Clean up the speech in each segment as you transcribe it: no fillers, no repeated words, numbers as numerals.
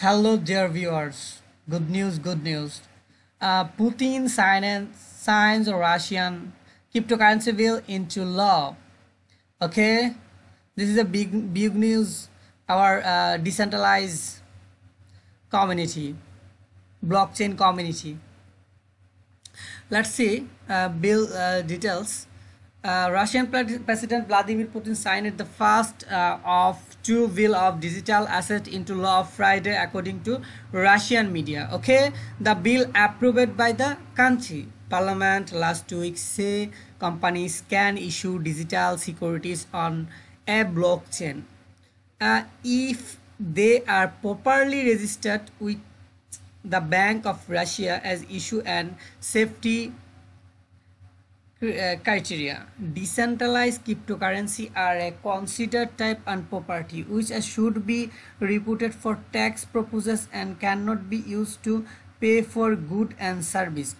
Hello, dear viewers. Good news, good news. Putin signs a Russian cryptocurrency bill into law. Okay, this is a big news. Our decentralized community, blockchain community. Let's see bill details. President Vladimir Putin signed the first of two bill of digital asset into law Friday, according to Russian media. Okay, the bill approved by the country parliament last week say companies can issue digital securities on a blockchain if they are properly registered with the Bank of Russia as issue and safety criteria. Decentralized cryptocurrency are a considered type and property which should be reported for tax purposes and cannot be used to pay for good and service.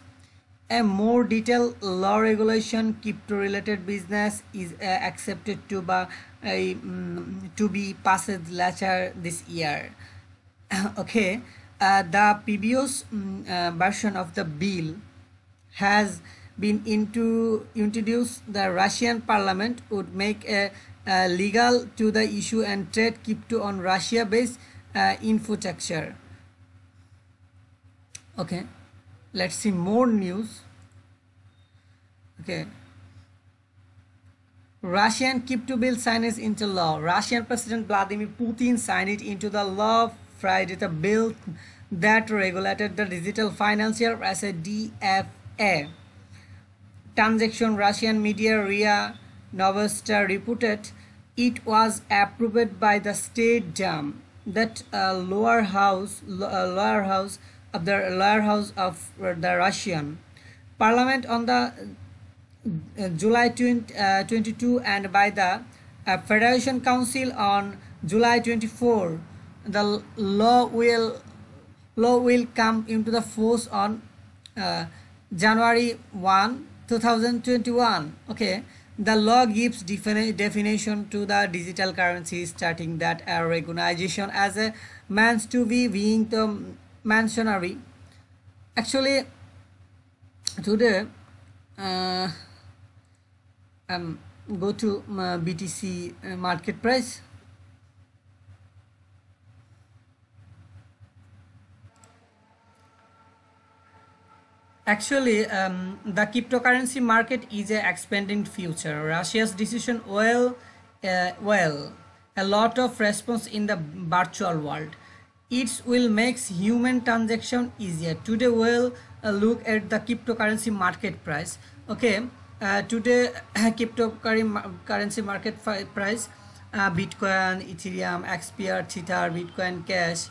A more detailed law regulation crypto related business is accepted to be passed later this year. Okay, the previous version of the bill has been introduced. The Russian parliament would make a legal to the issue and trade crypto on Russia based infrastructure. Okay, let's see more news. Okay, Russian crypto bill signed into law. Russian President Vladimir Putin signed it into the law Friday. The bill that regulated the digital financial as a DFA transaction. Russian media RIA Novosti reported it was approved by the State Duma, that lower house of the lower house of the Russian Parliament on the July 22 and by the Federation Council on July 24. The law will come into the force on January 1, 2021. Okay, the law gives definition to the digital currency, starting that a recognition as a means to be being the mentionary. Actually, today, uh, go to BTC market price. Actually, the cryptocurrency market is a expanding future. Russia's decision a lot of response in the virtual world. It will make human transaction easier. Today we'll look at the cryptocurrency market price. Okay, today cryptocurrency market price, Bitcoin, Ethereum, XPR, Tether, Bitcoin Cash.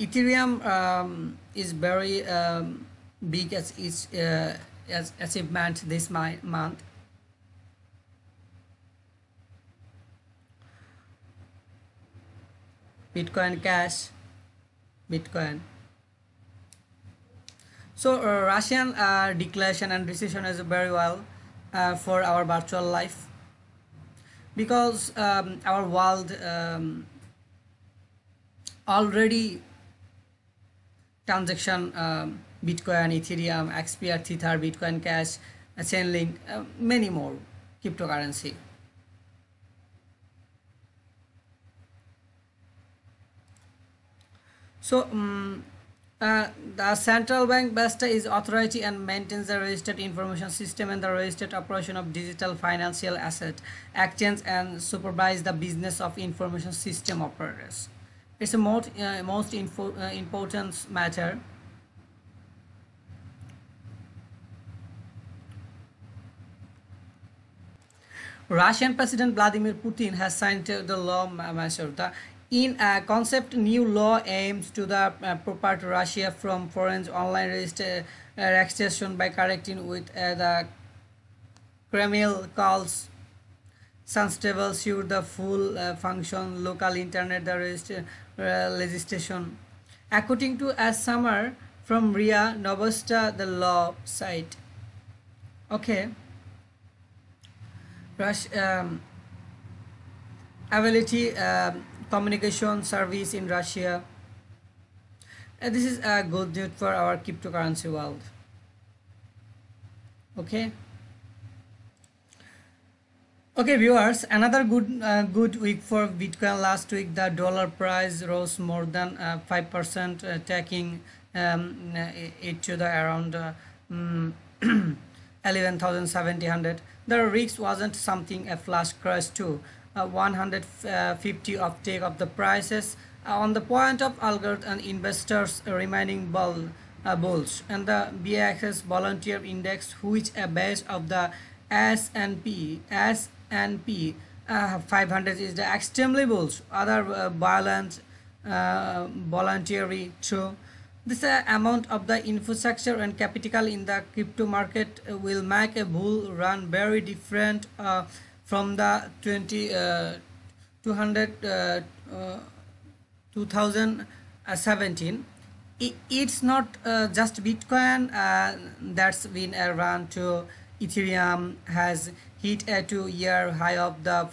Ethereum is very big as its as achievement this month. Bitcoin Cash, Bitcoin. So Russian declaration and decision is very well for our virtual life, because our world already transaction, Bitcoin, Ethereum, XPR, Tether, Bitcoin Cash, Chainlink, many more cryptocurrency. So the central bank BESTA is authority and maintains the registered information system and the registered operation of digital financial asset exchange and supervise the business of information system operators. It's a most important matter. Russian President Vladimir Putin has signed the law measure. The in a concept, new law aims to the protect Russia from foreign online registration by correcting with the Kremlin calls sensible sure the full function local internet the legislation. According to a summer from RIA Novosta, the law site. Okay, Rush, ability communication service in Russia. This is a good news for our cryptocurrency world. Okay. Okay, viewers. Another good week for Bitcoin. Last week, the dollar price rose more than 5%, taking it to the around 11,700. The risk wasn't something a flash crash to 150 of take of the prices on the point of algorithm and investors remaining bulls, and the BIX volunteer index, which a base of the S&P 500 is the extremely bullish. Other violent voluntary true. This amount of the infrastructure and capital in the crypto market will make a bull run very different from the 200 2017. It's not just Bitcoin that's been a run to. Ethereum has hit a 2-year high of the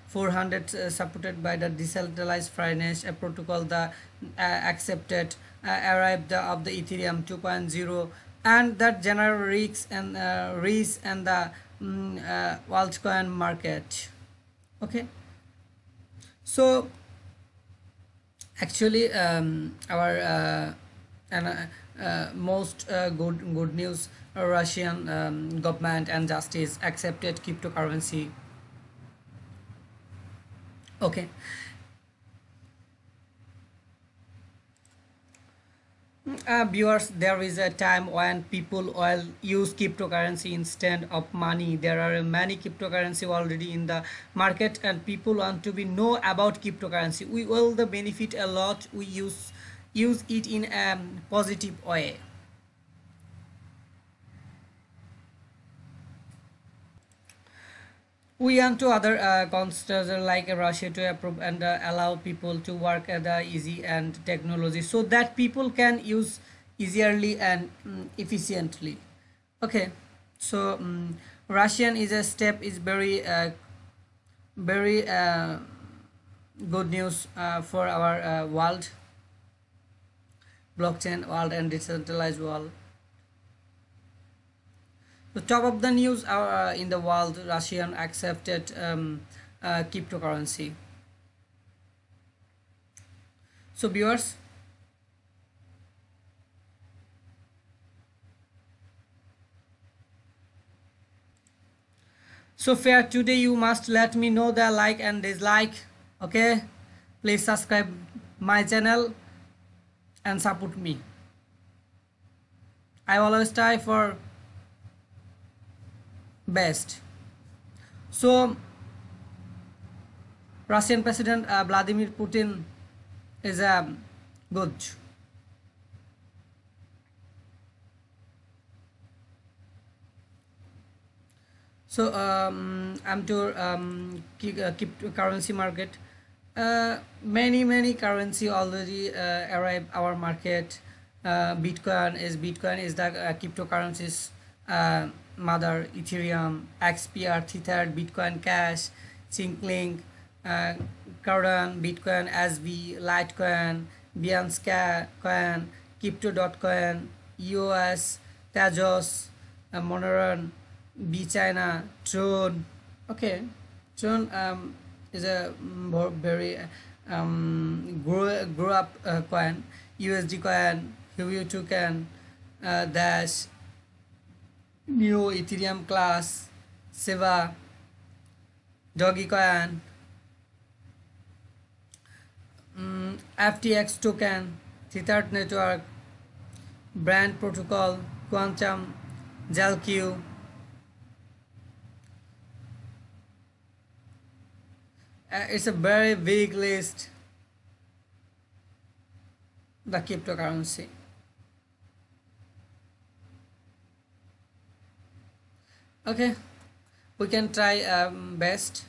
400, supported by the decentralized finance protocol, the accepted arrived of the Ethereum 2.0, and that general risks and the altcoin market. Okay, so actually our most good news, Russian government and justice accepted cryptocurrency. Okay. Viewers, there is a time when people will use cryptocurrency instead of money. There are many cryptocurrency already in the market, and people want to be know about cryptocurrency. We will the benefit a lot. We use it in a positive way. We want to other countries like Russia to approve and allow people to work at the easy and technology, so that people can use easily and efficiently. Okay, so Russian is a step is very good news for our world, blockchain world and decentralized world. The top of the news in the world, Russian accepted cryptocurrency. So viewers, so fair today you must let me know the like and dislike. Okay, please subscribe my channel and support me. I always try for best. So Russian President Vladimir Putin is good. So I'm to keep currency market. Many currency already arrive our market. Bitcoin is the cryptocurrencies mother. Ethereum, XPR, Tether, Bitcoin Cash, Chainlink, Cardano, Bitcoin SV, Litecoin, Binance Coin, Crypto.coin, EOS, Tezos, Monero, BChina, Tron. Okay, Tron is a very grow up coin. USD coin, Huobi token, Dash, Neo, Ethereum class, Seva, Dogecoin, FTX token, Tether network, Brand protocol, Quantum, GelQ. It's a very big list, the cryptocurrency. Okay, we can try best.